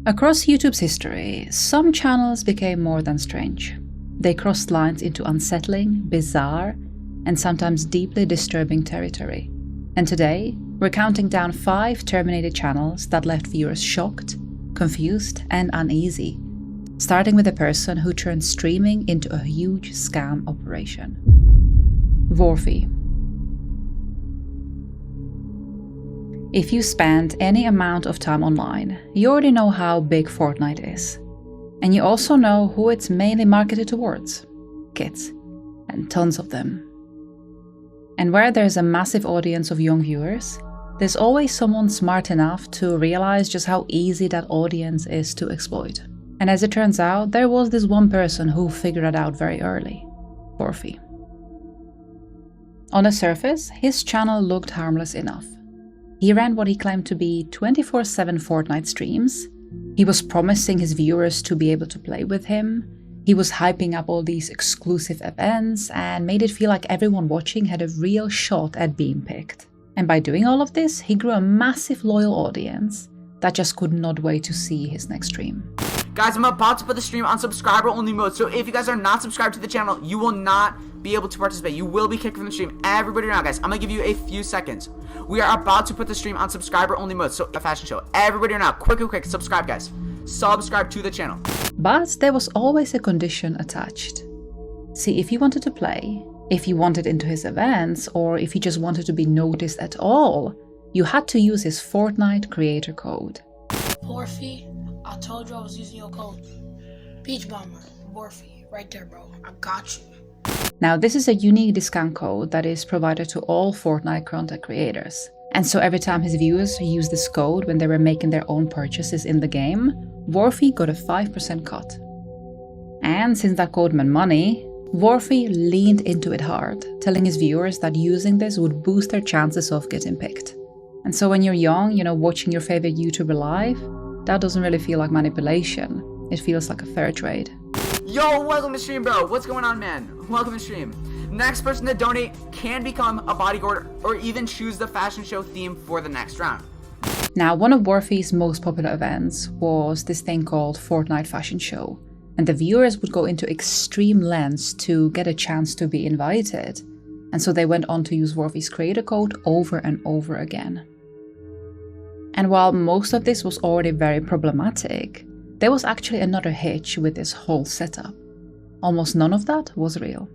Across YouTube's history, some channels became more than strange. They crossed lines into unsettling, bizarre, and sometimes deeply disturbing territory. And today, we're counting down 5 terminated channels that left viewers shocked, confused, and uneasy, starting with a person who turned streaming into a huge scam operation. Vorphy. If you spend any amount of time online, you already know how big Fortnite is. And you also know who it's mainly marketed towards: kids, and tons of them. And where there's a massive audience of young viewers, there's always someone smart enough to realize just how easy that audience is to exploit. And as it turns out, there was this one person who figured it out very early: Vorphy. On the surface, his channel looked harmless enough. He ran what he claimed to be 24/7 Fortnite streams. He was promising his viewers to be able to play with him. He was hyping up all these exclusive events and made it feel like everyone watching had a real shot at being picked. And by doing all of this, he grew a massive loyal audience that just could not wait to see his next stream. Guys, I'm about to put the stream on subscriber only mode, so if you guys are not subscribed to the channel, you will not be able to participate. You will be kicked from the stream. Everybody now, guys, I'm gonna give you a few seconds. We are about to put the stream on subscriber only mode, so a fashion show. Everybody now, quick, subscribe, guys. Subscribe to the channel. But there was always a condition attached. See, if you wanted to play, if you wanted into his events, or if you just wanted to be noticed at all, you had to use his Fortnite creator code. Vorphy, I told you I was using your code. Beach Bomber, Vorphy, right there, bro. I got you. Now, this is a unique discount code that is provided to all Fortnite content creators. And so every time his viewers used this code when they were making their own purchases in the game, Vorphy got a 5% cut. And since that code meant money, Vorphy leaned into it hard, telling his viewers that using this would boost their chances of getting picked. And so when you're young, watching your favorite YouTuber live, that doesn't really feel like manipulation. It feels like a fair trade. Yo, welcome to stream, bro. What's going on, man? Welcome to stream. Next person to donate can become a bodyguard or even choose the fashion show theme for the next round. Now, one of Vorphy's most popular events was this thing called Fortnite Fashion Show. And the viewers would go into extreme lengths to get a chance to be invited. And so they went on to use Vorphy's creator code over and over again. And while most of this was already very problematic, there was actually another hitch with this whole setup. Almost none of that was real.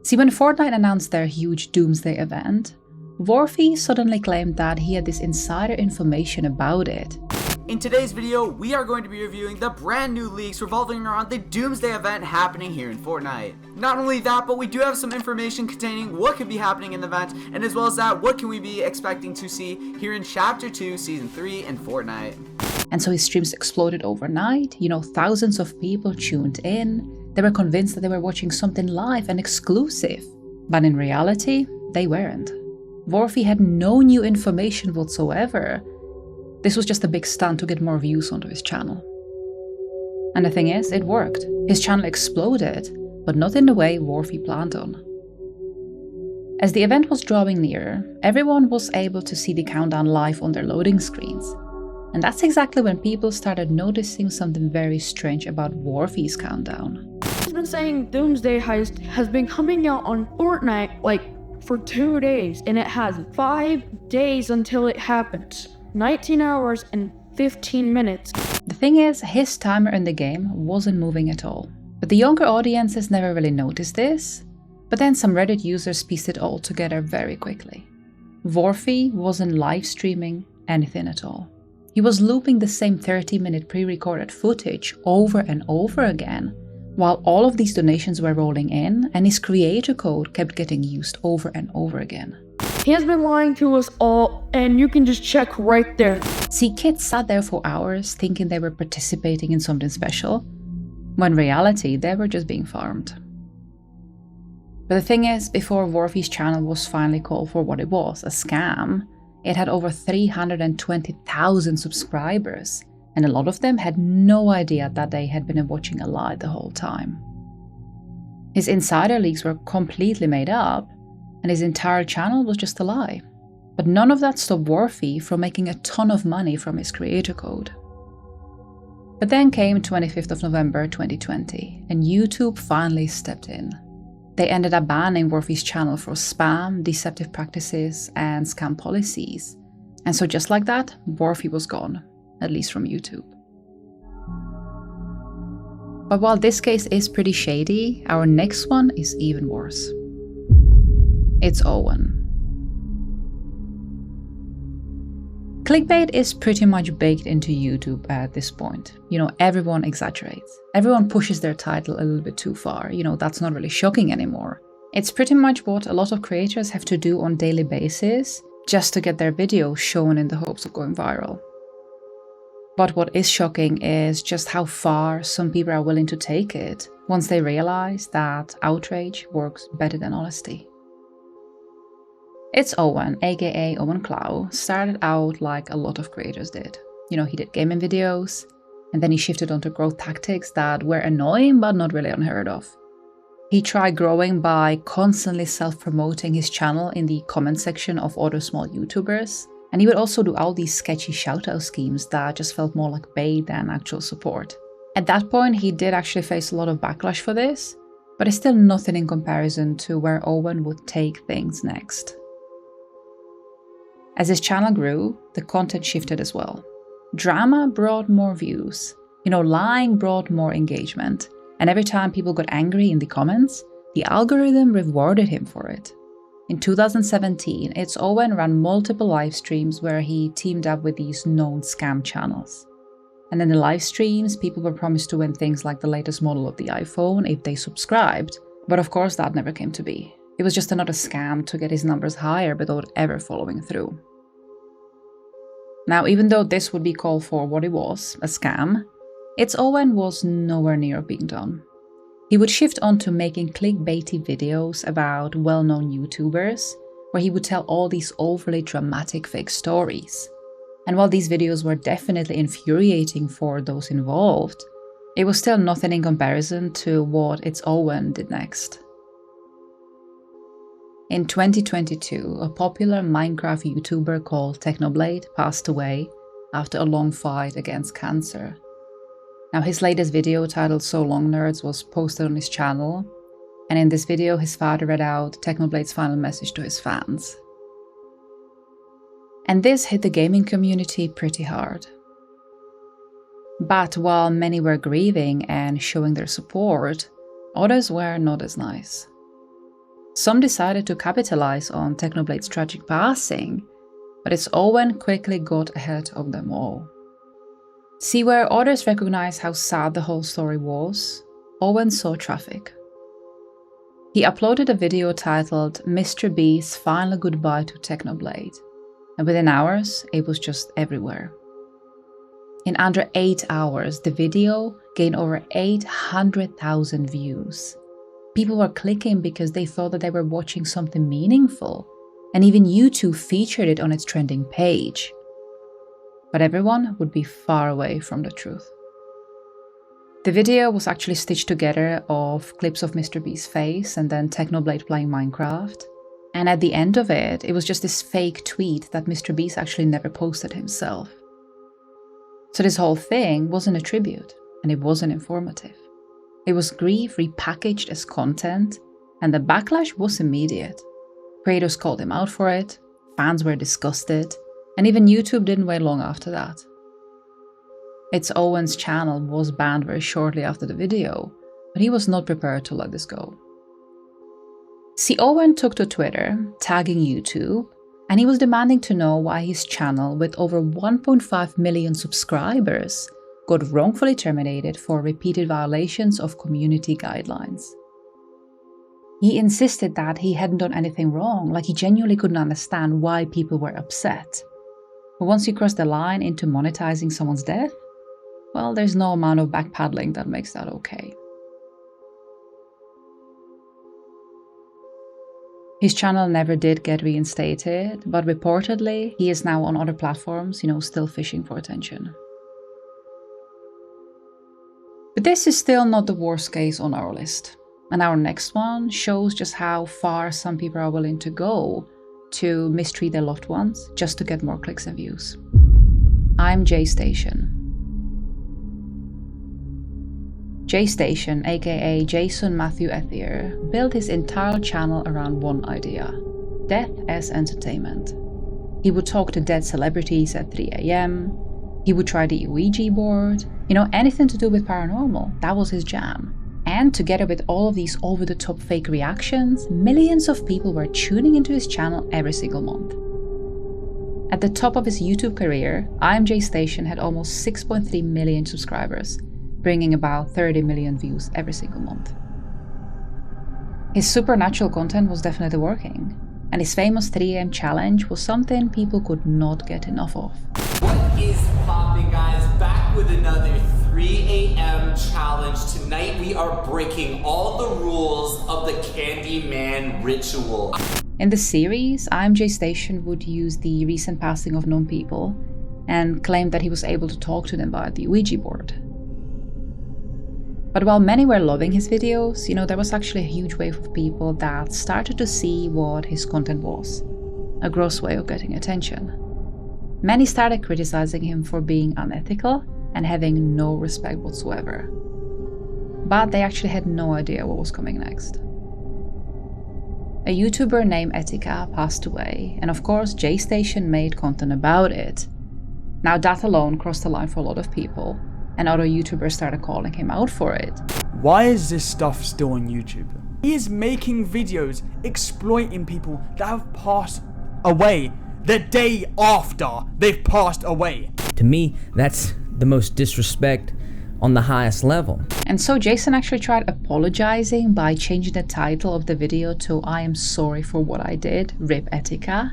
See, when Fortnite announced their huge Doomsday event, Vorphy suddenly claimed that he had this insider information about it. In today's video, we are going to be reviewing the brand new leaks revolving around the Doomsday event happening here in Fortnite. Not only that, but we do have some information containing what could be happening in the event, and as well as that, what can we be expecting to see here in Chapter 2, Season 3 in Fortnite. And so his streams exploded overnight, thousands of people tuned in. They were convinced that they were watching something live and exclusive. But in reality, they weren't. Vorphy had no new information whatsoever. This was just a big stunt to get more views onto his channel. And the thing is, it worked. His channel exploded, but not in the way Vorphy planned on. As the event was drawing nearer, everyone was able to see the countdown live on their loading screens. And that's exactly when people started noticing something very strange about Vorphy's countdown. He's been saying Doomsday Heist has been coming out on Fortnite for 2 days, and it has 5 days until it happens. 19 hours and 15 minutes. The thing is, his timer in the game wasn't moving at all. But the younger audiences never really noticed this. But then some Reddit users pieced it all together very quickly. Vorphy wasn't live streaming anything at all. He was looping the same 30-minute pre-recorded footage over and over again, while all of these donations were rolling in and his creator code kept getting used over and over again. He has been lying to us all, and you can just check right there. See, kids sat there for hours thinking they were participating in something special, when in reality they were just being farmed. But the thing is, before Vorphy's channel was finally called for what it was, a scam, it had over 320,000 subscribers, and a lot of them had no idea that they had been watching a lie the whole time. His insider leaks were completely made up, and his entire channel was just a lie. But none of that stopped Vorphy from making a ton of money from his creator code. But then came 25th of November 2020, and YouTube finally stepped in. They ended up banning Vorphy's channel for spam, deceptive practices, and scam policies. And so just like that, Vorphy was gone, at least from YouTube. But while this case is pretty shady, our next one is even worse. ItsOwen. Clickbait is pretty much baked into YouTube at this point. Everyone exaggerates. Everyone pushes their title a little bit too far. That's not really shocking anymore. It's pretty much what a lot of creators have to do on a daily basis just to get their videos shown in the hopes of going viral. But what is shocking is just how far some people are willing to take it once they realize that outrage works better than honesty. ItsOwen, aka Owen Clow, started out like a lot of creators did. He did gaming videos, and then he shifted onto growth tactics that were annoying but not really unheard of. He tried growing by constantly self-promoting his channel in the comment section of other small YouTubers, and he would also do all these sketchy shoutout schemes that just felt more like bait than actual support. At that point, he did actually face a lot of backlash for this, but it's still nothing in comparison to where Owen would take things next. As his channel grew, the content shifted as well. Drama brought more views. Lying brought more engagement. And every time people got angry in the comments, the algorithm rewarded him for it. In 2017, ItsOwen ran multiple live streams where he teamed up with these known scam channels. And in the live streams, people were promised to win things like the latest model of the iPhone if they subscribed. But of course, that never came to be. It was just another scam to get his numbers higher without ever following through. Now, even though this would be called for what it was, a scam, ItsOwen was nowhere near being done. He would shift on to making clickbaity videos about well-known YouTubers, where he would tell all these overly dramatic fake stories. And while these videos were definitely infuriating for those involved, it was still nothing in comparison to what ItsOwen did next. In 2022, a popular Minecraft YouTuber called Technoblade passed away after a long fight against cancer. Now, his latest video, titled So Long Nerds, was posted on his channel, and in this video his father read out Technoblade's final message to his fans. And this hit the gaming community pretty hard. But while many were grieving and showing their support, others were not as nice. Some decided to capitalize on Technoblade's tragic passing, but ItsOwen quickly got ahead of them all. See, where others recognized how sad the whole story was, Owen saw traffic. He uploaded a video titled Mr. B's Final Goodbye to Technoblade, and within hours, it was just everywhere. In under 8 hours, the video gained over 800,000 views. People were clicking because they thought that they were watching something meaningful, and even YouTube featured it on its trending page. But everyone would be far away from the truth. The video was actually stitched together of clips of Mr. B's face and then Technoblade playing Minecraft. And at the end of it, it was just this fake tweet that Mr. Beast actually never posted himself. So this whole thing wasn't a tribute, and it wasn't informative. It was grief repackaged as content, and the backlash was immediate. Creators called him out for it, fans were disgusted, and even YouTube didn't wait long after that. ItsOwen's channel was banned very shortly after the video, but he was not prepared to let this go. See, Owen took to Twitter, tagging YouTube, and he was demanding to know why his channel, with over 1.5 million subscribers, got wrongfully terminated for repeated violations of community guidelines. He insisted that he hadn't done anything wrong, like he genuinely couldn't understand why people were upset. But once you cross the line into monetizing someone's death, well, there's no amount of backpedaling that makes that okay. His channel never did get reinstated, but reportedly, he is now on other platforms, still fishing for attention. But this is still not the worst case on our list. And our next one shows just how far some people are willing to go to mistreat their loved ones just to get more clicks and views. ImJayStation. JayStation, aka Jason Matthew Ethier, built his entire channel around one idea: death as entertainment. He would talk to dead celebrities at 3 AM, he would try the Ouija board, anything to do with paranormal, that was his jam. And together with all of these over-the-top fake reactions, millions of people were tuning into his channel every single month. At the top of his YouTube career, ImJayStation had almost 6.3 million subscribers, bringing about 30 million views every single month. His supernatural content was definitely working, and his famous 3 AM challenge was something people could not get enough of. What is popping, guys? Back with another 3 AM challenge. Tonight we are breaking all the rules of the Candyman ritual. In the series, ImJayStation would use the recent passing of known people and claim that he was able to talk to them via the Ouija board. But while many were loving his videos, there was actually a huge wave of people that started to see what his content was: a gross way of getting attention. Many started criticizing him for being unethical and having no respect whatsoever. But they actually had no idea what was coming next. A YouTuber named Etika passed away, and of course JayStation made content about it. Now that alone crossed the line for a lot of people, and other YouTubers started calling him out for it. Why is this stuff still on YouTube? He is making videos exploiting people that have passed away the day after they've passed away. To me, that's the most disrespect on the highest level. And so Jason actually tried apologizing by changing the title of the video to "I am sorry for what I did, rip Etika."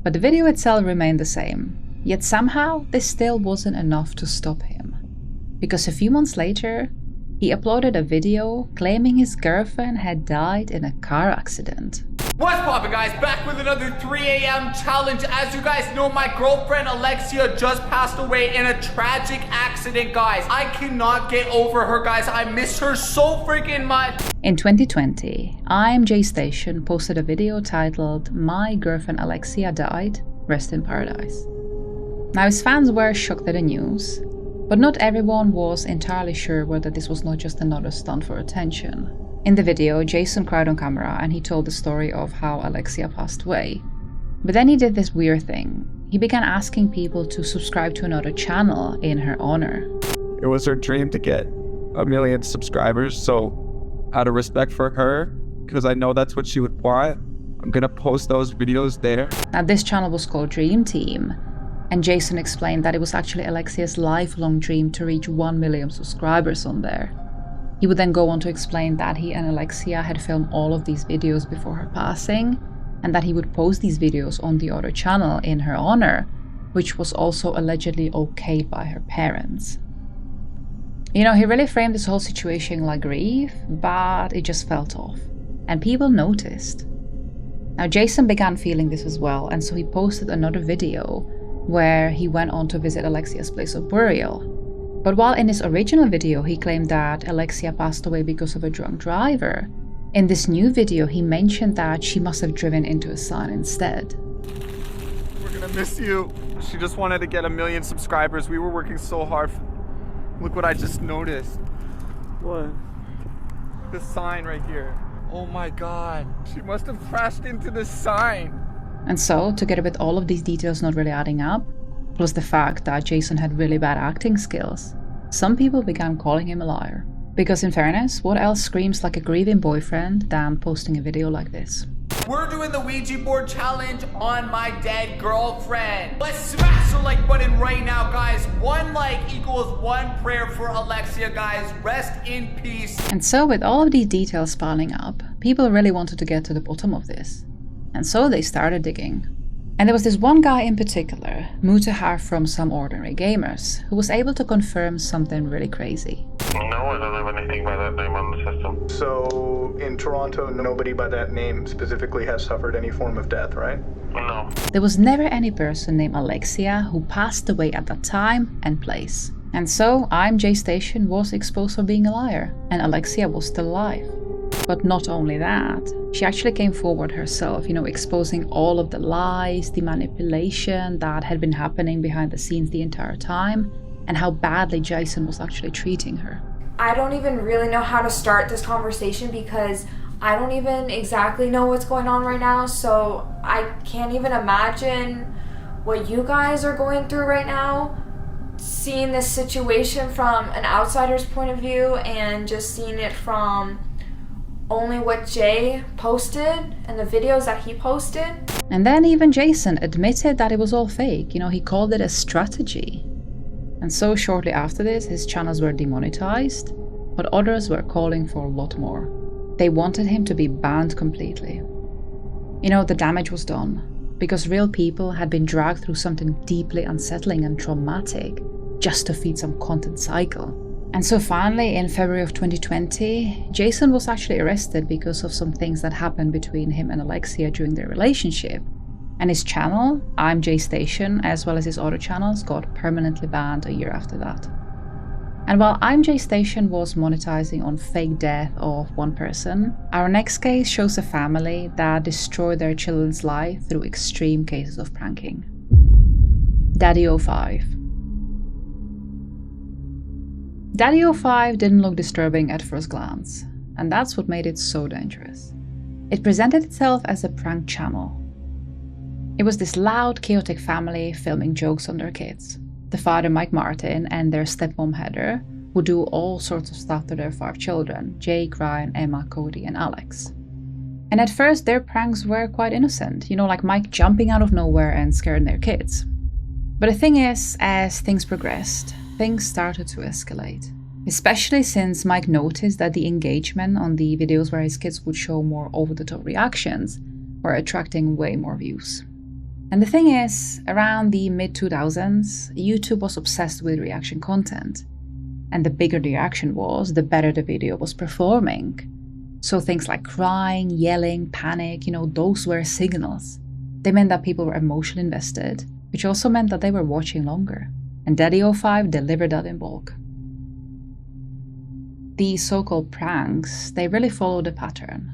But the video itself remained the same. Yet somehow this still wasn't enough to stop him. Because a few months later, he uploaded a video claiming his girlfriend had died in a car accident. What's poppin', guys? Back with another 3 AM challenge. As you guys know, my girlfriend Alexia just passed away in a tragic accident, guys. I cannot get over her, guys. I miss her so freaking much. In 2020, ImJayStation posted a video titled "My Girlfriend Alexia Died, Rest in Paradise." Now his fans were shocked at the news, but not everyone was entirely sure whether this was not just another stunt for attention. In the video, Jason cried on camera and he told the story of how Alexia passed away. But then he did this weird thing. He began asking people to subscribe to another channel in her honor. It was her dream to get 1 million subscribers, so out of respect for her, because I know that's what she would want, I'm gonna post those videos there. Now this channel was called Dream Team, and Jason explained that it was actually Alexia's lifelong dream to reach 1 million subscribers on there. He would then go on to explain that he and Alexia had filmed all of these videos before her passing, and that he would post these videos on the other channel in her honor, which was also allegedly okayed by her parents. He really framed this whole situation like grief, but it just felt off, and people noticed. Now Jason began feeling this as well, and so he posted another video where he went on to visit Alexia's place of burial. But while in his original video he claimed that Alexia passed away because of a drunk driver, in this new video he mentioned that she must have driven into a sign instead. We're gonna miss you. She just wanted to get 1 million subscribers. We were working so hard. Look what I just noticed. What? The sign right here. Oh my god. She must have crashed into the sign. And so, together with all of these details not really adding up, plus the fact that Jason had really bad acting skills, some people began calling him a liar. Because in fairness, what else screams like a grieving boyfriend than posting a video like this? We're doing the Ouija board challenge on my dead girlfriend. Let's smash the like button right now, guys. 1 like equals 1 prayer for Alexia, guys. Rest in peace. And so, with all of these details piling up, people really wanted to get to the bottom of this. And so they started digging. And there was this one guy in particular, Mutahar from Some Ordinary Gamers, who was able to confirm something really crazy. No, I don't have anything by that name on the system. So, in Toronto, nobody by that name specifically has suffered any form of death, right? No. There was never any person named Alexia who passed away at that time and place. And so, ImJayStation was exposed for being a liar, and Alexia was still alive. But not only that, She actually came forward herself, exposing all of the lies, the manipulation that had been happening behind the scenes the entire time, and how badly Jason was actually treating her. I don't even really know how to start this conversation because I don't even exactly know what's going on right now, so I can't even imagine what you guys are going through right now. Seeing this situation from an outsider's point of view and just seeing it from only what Jay posted and the videos that he posted. And then even Jason admitted that it was all fake. He called it a strategy. And so shortly after this, his channels were demonetized, but others were calling for a lot more. They wanted him to be banned completely. The damage was done, because real people had been dragged through something deeply unsettling and traumatic just to feed some content cycle. And so finally, in February of 2020, Jason was actually arrested because of some things that happened between him and Alexia during their relationship. And his channel, ImJayStation, as well as his other channels, got permanently banned a year after that. And while ImJayStation was monetizing on fake death of one person, our next case shows a family that destroyed their children's life through extreme cases of pranking. DADDYOFIVE. DADDYOFIVE didn't look disturbing at first glance, and that's what made it so dangerous. It presented itself as a prank channel. It was this loud, chaotic family filming jokes on their kids. The father, Mike Martin, and their stepmom, Heather, would do all sorts of stuff to their 5 children, Jake, Ryan, Emma, Cody, and Alex. And at first, their pranks were quite innocent, like Mike jumping out of nowhere and scaring their kids. But the thing is, as things progressed, things started to escalate. Especially since Mike noticed that the engagement on the videos where his kids would show more over-the-top reactions were attracting way more views. And the thing is, around the mid-2000s, YouTube was obsessed with reaction content. And the bigger the reaction was, the better the video was performing. So things like crying, yelling, panic, those were signals. They meant that people were emotionally invested, which also meant that they were watching longer. And DADDYOFIVE delivered that in bulk. These so-called pranks, they really followed a pattern.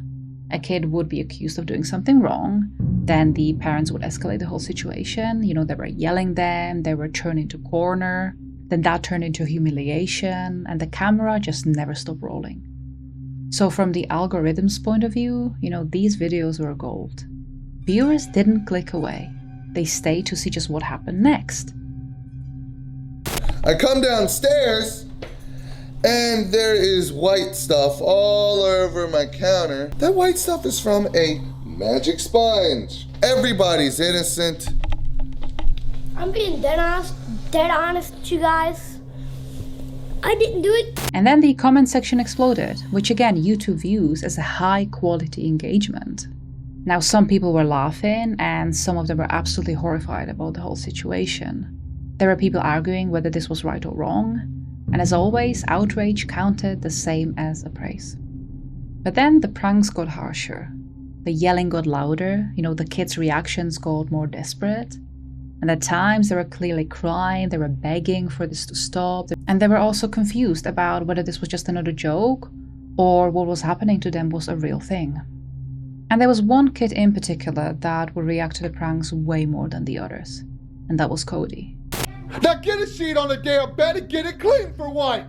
A kid would be accused of doing something wrong, then the parents would escalate the whole situation, they were yelling them, they were turned into corner, then that turned into humiliation, and the camera just never stopped rolling. So from the algorithm's point of view, these videos were gold. Viewers didn't click away, they stayed to see just what happened next. I come downstairs, and there is white stuff all over my counter. That white stuff is from a magic sponge. Everybody's innocent. I'm being dead honest with you guys. I didn't do it. And then the comment section exploded, which again YouTube views as a high quality engagement. Now some people were laughing and some of them were absolutely horrified about the whole situation. There were people arguing whether this was right or wrong, and as always, outrage counted the same as appraise. But then the pranks got harsher. The yelling got louder, the kids' reactions got more desperate. And at times they were clearly crying, they were begging for this to stop, and they were also confused about whether this was just another joke or what was happening to them was a real thing. And there was one kid in particular that would react to the pranks way more than the others, and that was Cody. Now get a sheet on the damn bed and get it clean for once.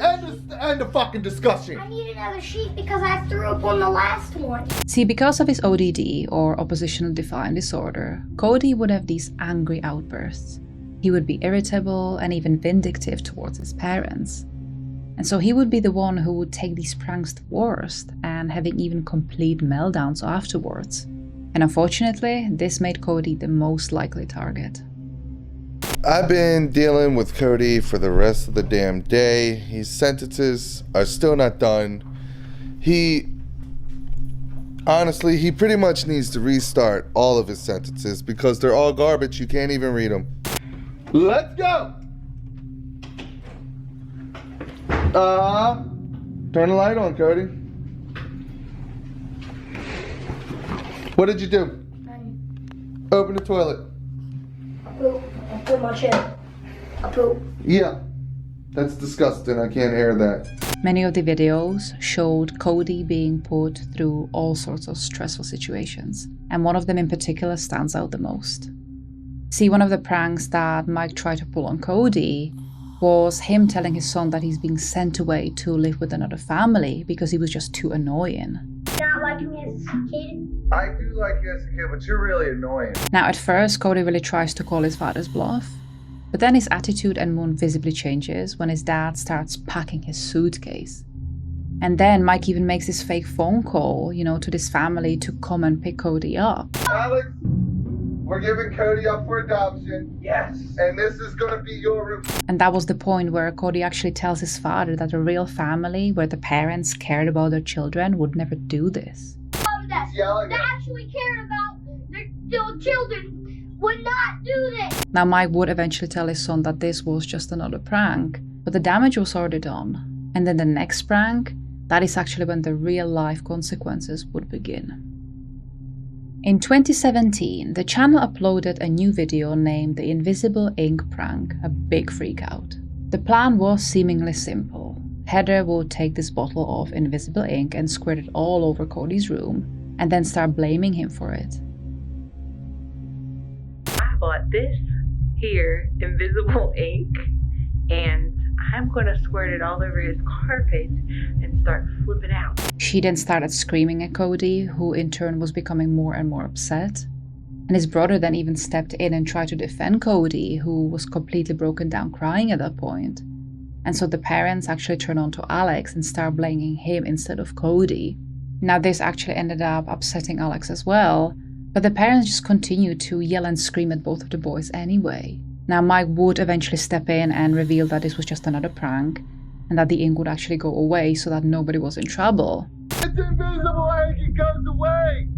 End the fucking discussion. I need another sheet because I threw up on the last one. See, because of his ODD, or oppositional defiant disorder, Cody would have these angry outbursts. He would be irritable and even vindictive towards his parents. And so he would be the one who would take these pranks the worst and having even complete meltdowns afterwards. And unfortunately, this made Cody the most likely target. I've been dealing with Cody for the rest of the damn day. His sentences are still not done. Honestly, he pretty much needs to restart all of his sentences because they're all garbage. You can't even read them. Let's go! Turn the light on, Cody. What did you do? Open the toilet. I put my chin. I poop. Yeah, that's disgusting. I can't air that. Many of the videos showed Co.Ag being put through all sorts of stressful situations, and one of them in particular stands out the most. See, one of the pranks that Mike tried to pull on Co.Ag was him telling his son that he's being sent away to live with another family because he was just too annoying. Not like me as a kid. I do like you as a kid, but you're really annoying. Now, at first, Co.Ag really tries to call his father's bluff, but then his attitude and mood visibly changes when his dad starts packing his suitcase. And then Mike even makes this fake phone call, to this family to come and pick Co.Ag up. Alex, we're giving Co.Ag up for adoption. Yes. And this is gonna be your room. And that was the point where Co.Ag actually tells his father that a real family where the parents cared about their children would never do this. That actually cared about their children would not do this. Now Mike would eventually tell his son that this was just another prank, but the damage was already done. And then the next prank, that is actually when the real life consequences would begin. In 2017, the channel uploaded a new video named The Invisible Ink Prank, a big freakout. The plan was seemingly simple. Heather would take this bottle of invisible ink and squirt it all over Co.Ag's room, and then start blaming him for it. I bought this here, invisible ink, and I'm gonna squirt it all over his carpet and start flipping out. She then started screaming at Co.Ag, who in turn was becoming more and more upset. And his brother then even stepped in and tried to defend Co.Ag, who was completely broken down crying at that point. And so the parents actually turned on to Alex and started blaming him instead of Co.Ag. Now this actually ended up upsetting Alex as well, but the parents just continued to yell and scream at both of the boys anyway. Now Mike would eventually step in and reveal that this was just another prank, and that the ink would actually go away so that nobody was in trouble. It's invisible ink, it goes away!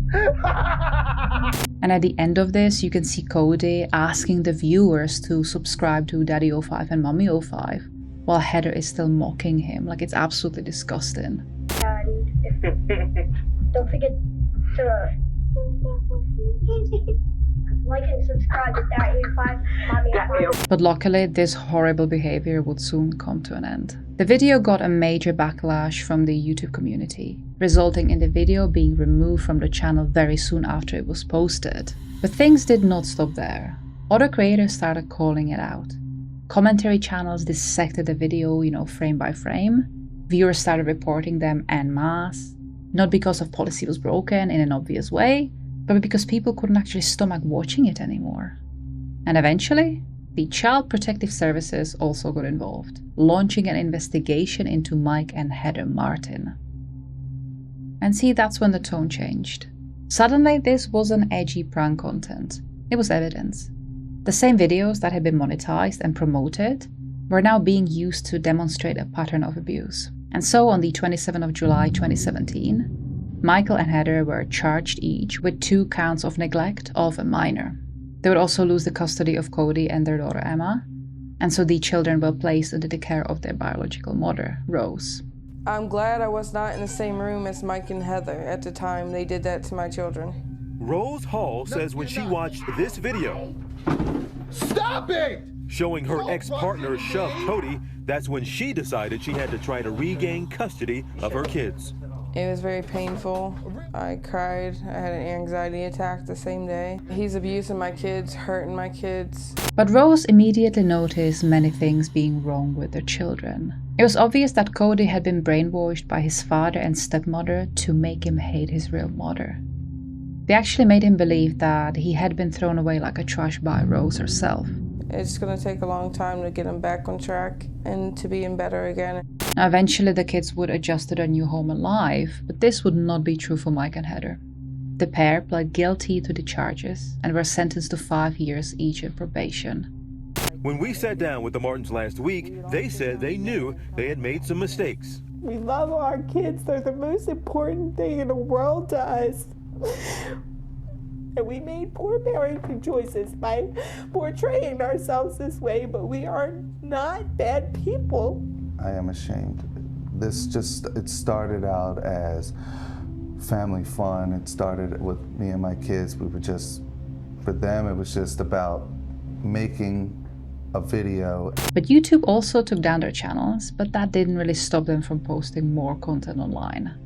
And at the end of this, you can see Co.Ag asking the viewers to subscribe to DADDYOFIVE and MommyOFIVE, while Heather is still mocking him. Like, it's absolutely disgusting. And don't forget to like and subscribe to DADDYOFIVE, MommyOFIVE. But luckily, this horrible behavior would soon come to an end. The video got a major backlash from the YouTube community, resulting in the video being removed from the channel very soon after it was posted. But things did not stop there. Other creators started calling it out. Commentary channels dissected the video, frame by frame. Viewers started reporting them en masse, not because of policy was broken in an obvious way, but because people couldn't actually stomach watching it anymore. And eventually, the Child Protective Services also got involved, launching an investigation into Mike and Heather Martin. And see, that's when the tone changed. Suddenly, this wasn't edgy prank content. It was evidence. The same videos that had been monetized and promoted were now being used to demonstrate a pattern of abuse. And so on the 27th of July 2017, Michael and Heather were charged each with 2 counts of neglect of a minor. They would also lose the custody of Co.Ag and their daughter Emma, and so the children were placed under the care of their biological mother, Rose. I'm glad I was not in the same room as Mike and Heather at the time they did that to my children. Rose Hall says when she watched this video, Stop it! showing her ex-partner shove Co.Ag, that's when she decided she had to try to regain custody of her kids. It was very painful. I cried. I had an anxiety attack the same day. He's abusing my kids, hurting my kids. But Rose immediately noticed many things being wrong with their children. It was obvious that Co.Ag had been brainwashed by his father and stepmother to make him hate his real mother. They actually made him believe that he had been thrown away like a trash by Rose herself. It's gonna take a long time to get him back on track and to being better again. Now, eventually the kids would adjust to their new home and life, but this would not be true for Mike and Heather. The pair pled guilty to the charges and were sentenced to 5 years each in probation. When we sat down with the Martins last week, they said they knew they had made some mistakes. We love our kids. They're the most important thing in the world to us. And we made poor parenting choices by portraying ourselves this way, but we are not bad people. I am ashamed. It started out as family fun. It started with me and my kids. For them, it was just about making a video. But YouTube also took down their channels, but that didn't really stop them from posting more content online.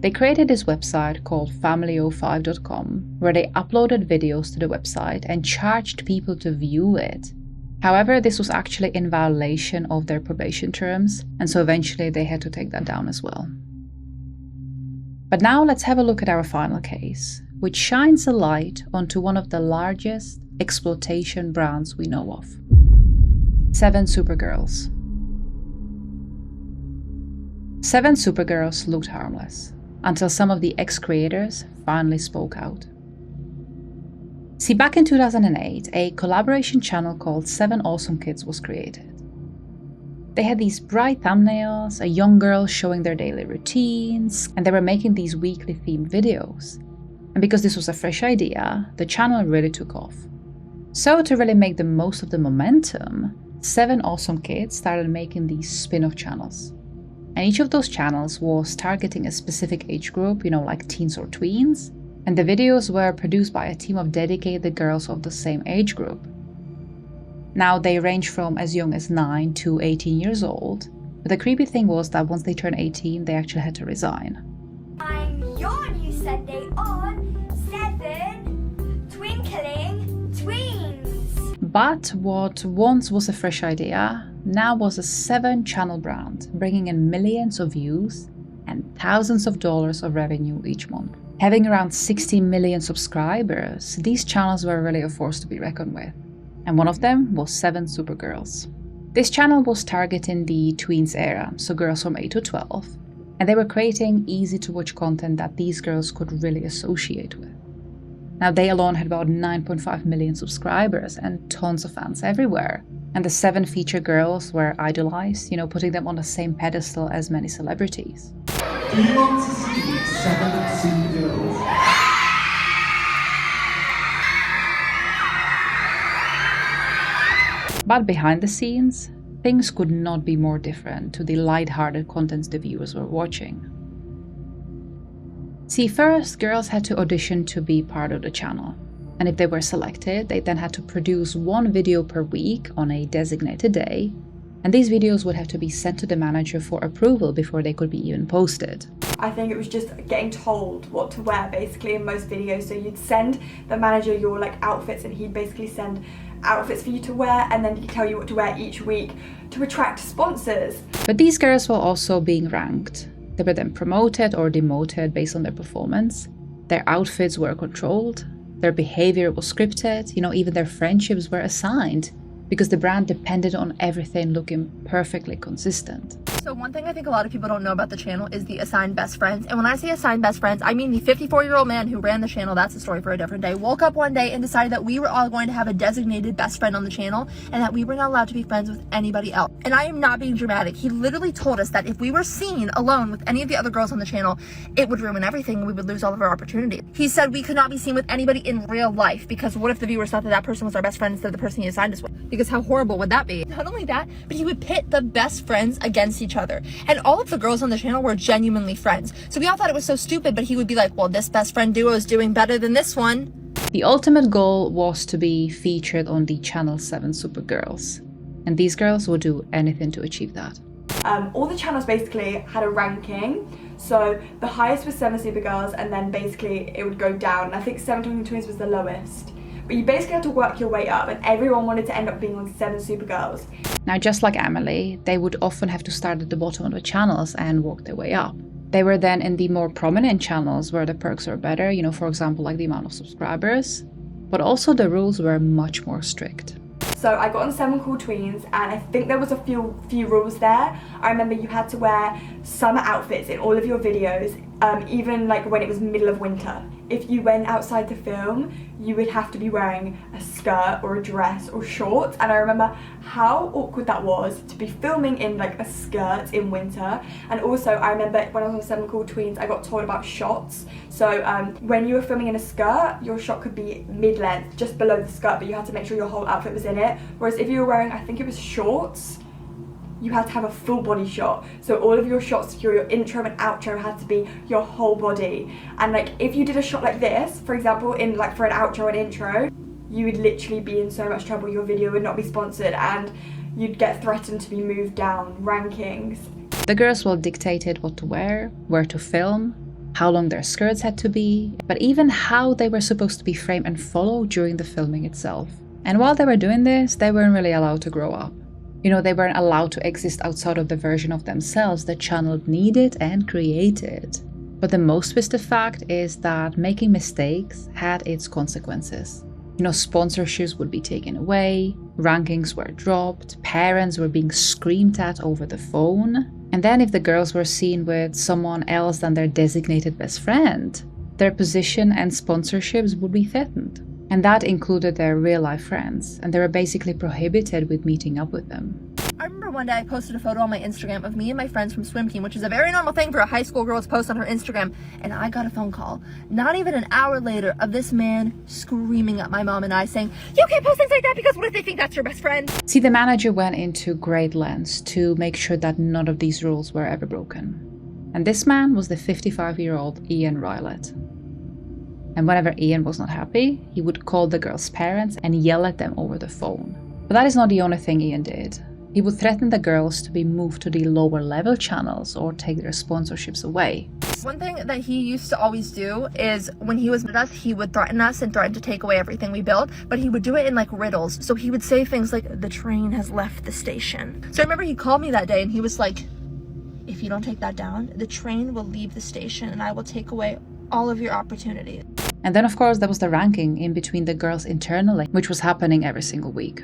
They created this website called FamilyO5.com, where they uploaded videos to the website and charged people to view it. However, this was actually in violation of their probation terms, and so eventually they had to take that down as well. But now let's have a look at our final case, which shines a light onto one of the largest exploitation brands we know of. 7 Supergirls. 7 Supergirls looked harmless, until some of the ex-creators finally spoke out. See, back in 2008, a collaboration channel called 7 Awesome Kids was created. They had these bright thumbnails, a young girl showing their daily routines, and they were making these weekly themed videos. And because this was a fresh idea, the channel really took off. So to really make the most of the momentum, 7 Awesome Kids started making these spin-off channels. And each of those channels was targeting a specific age group, like teens or tweens, and the videos were produced by a team of dedicated girls of the same age group. Now, they range from as young as 9 to 18 years old, but the creepy thing was that once they turned 18, they actually had to resign. I'm your new Sunday on 7 Twinkling Tweens. But what once was a fresh idea, now was a 7-channel brand, bringing in millions of views and thousands of dollars of revenue each month. Having around 60 million subscribers, these channels were really a force to be reckoned with. And one of them was 7 Supergirls. This channel was targeting the tweens era, so girls from 8 to 12, and they were creating easy-to-watch content that these girls could really associate with. Now, they alone had about 9.5 million subscribers and tons of fans everywhere. And the 7 featured girls were idolized, putting them on the same pedestal as many celebrities. Do you want to see 7 Supergirls? But behind the scenes, things could not be more different to the light-hearted content the viewers were watching. See, first, girls had to audition to be part of the channel. And if they were selected, they then had to produce 1 video per week on a designated day, and these videos would have to be sent to the manager for approval before they could be even posted. I think it was just getting told what to wear basically in most videos. So you'd send the manager your outfits, and he'd basically send outfits for you to wear, and then he'd tell you what to wear each week to attract sponsors. But these girls were also being ranked. They were then promoted or demoted based on their performance. Their outfits were controlled. Their behavior was scripted, even their friendships were assigned, because the brand depended on everything looking perfectly consistent. So one thing I think a lot of people don't know about the channel is the assigned best friends. And when I say assigned best friends, I mean the 54-year-old man who ran the channel, that's a story for a different day, woke up one day and decided that we were all going to have a designated best friend on the channel and that we were not allowed to be friends with anybody else. And I am not being dramatic. He literally told us that if we were seen alone with any of the other girls on the channel, it would ruin everything and we would lose all of our opportunities. He said we could not be seen with anybody in real life, because what if the viewers thought that that person was our best friend instead of the person he assigned us with? Because how horrible would that be? Not only that, but he would pit the best friends against each other. And all of the girls on the channel were genuinely friends. So we all thought it was so stupid, but he would be like, well, this best friend duo is doing better than this one. The ultimate goal was to be featured on the channel 7 Supergirls. And these girls would do anything to achieve that. All the channels basically had a ranking. So the highest was 7 Supergirls, and then basically it would go down. And I think 7 Twinkling Twins was the lowest. But you basically had to work your way up, and everyone wanted to end up being on 7 Supergirls. Now, just like Emily, they would often have to start at the bottom of the channels and work their way up. They were then in the more prominent channels where the perks were better, for example, like the amount of subscribers, but also the rules were much more strict. So I got on 7 Cool Tweens, and I think there was a few rules there. I remember you had to wear summer outfits in all of your videos, even when it was middle of winter. If you went outside to film, you would have to be wearing a skirt or a dress or shorts. And I remember how awkward that was to be filming in a skirt in winter. And also I remember when I was on 7 Cool Tweens, I got told about shots. So when you were filming in a skirt, your shot could be mid-length, just below the skirt, but you had to make sure your whole outfit was in it. Whereas if you were wearing, I think it was shorts, you had to have a full body shot. So all of your shots, your intro and outro had to be your whole body. And if you did a shot like this, for example, in for an outro and intro, you would literally be in so much trouble. Your video would not be sponsored and you'd get threatened to be moved down rankings. The girls were dictated what to wear, where to film, how long their skirts had to be, but even how they were supposed to be framed and followed during the filming itself. And while they were doing this, they weren't really allowed to grow up. You know, they weren't allowed to exist outside of the version of themselves the channel needed and created. But the most twisted fact is that making mistakes had its consequences. You know, sponsorships would be taken away, rankings were dropped, parents were being screamed at over the phone. And then if the girls were seen with someone else than their designated best friend, their position and sponsorships would be threatened. And that included their real-life friends, and they were basically prohibited with meeting up with them. I remember one day I posted a photo on my Instagram of me and my friends from swim team, which is a very normal thing for a high school girl to post on her Instagram, and I got a phone call, not even an hour later, of this man screaming at my mom and I saying, "You can't post things like that because what if they think that's your best friend?" See, the manager went into great lengths to make sure that none of these rules were ever broken. And this man was the 55-year-old Ian Rylett. And whenever Ian was not happy, he would call the girls' parents and yell at them over the phone. But that is not the only thing Ian did. He would threaten the girls to be moved to the lower level channels or take their sponsorships away. One thing that he used to always do is when he was with us, he would threaten us and threaten to take away everything we built, but he would do it in like riddles. So he would say things like, "The train has left the station." So I remember he called me that day and he was like, "If you don't take that down, the train will leave the station and I will take away all of your opportunities." And then of course there was the ranking in between the girls internally, which was happening every single week.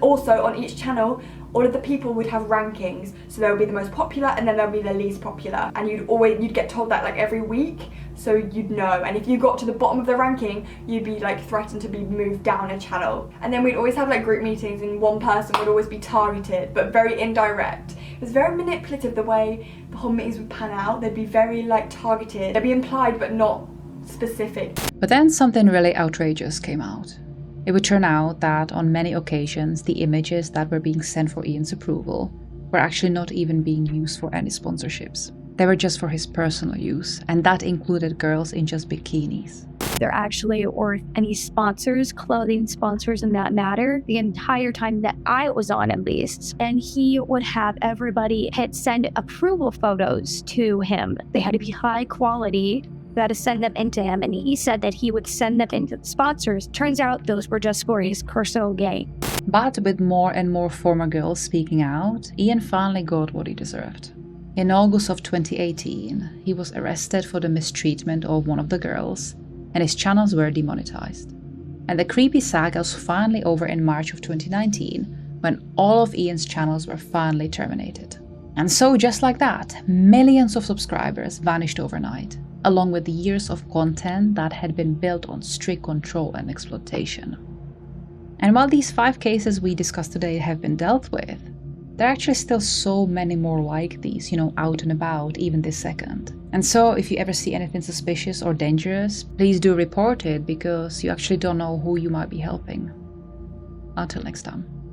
Also on each channel, all of the people would have rankings, so there would be the most popular and then there would be the least popular, and you'd get told that like every week, so you'd know. And if you got to the bottom of the ranking, you'd be like threatened to be moved down a channel. And then we'd always have like group meetings and one person would always be targeted, but very indirect. It was very manipulative the way the whole meetings would pan out. They'd be very like targeted. They'd be implied but not specific. But then something really outrageous came out. It would turn out that on many occasions the images that were being sent for Ian's approval were actually not even being used for any sponsorships. They were just for his personal use, and that included girls in just bikinis. There actually weren't any sponsors, clothing sponsors in that matter, the entire time that I was on at least. And he would have everybody send approval photos to him. They had to be high quality. You had to send them into him, and he said that he would send them into the sponsors. Turns out those were just for his personal gain. But with more and more former girls speaking out, Ian finally got what he deserved. In August of 2018, he was arrested for the mistreatment of one of the girls, and his channels were demonetized. And the creepy saga was finally over in March of 2019, when all of Ian's channels were finally terminated. And so just like that, millions of subscribers vanished overnight, along with the years of content that had been built on strict control and exploitation. And while these 5 cases we discussed today have been dealt with, there are actually still so many more like these, you know, out and about even this second. And so if you ever see anything suspicious or dangerous, please do report it, because you actually don't know who you might be helping. Until next time.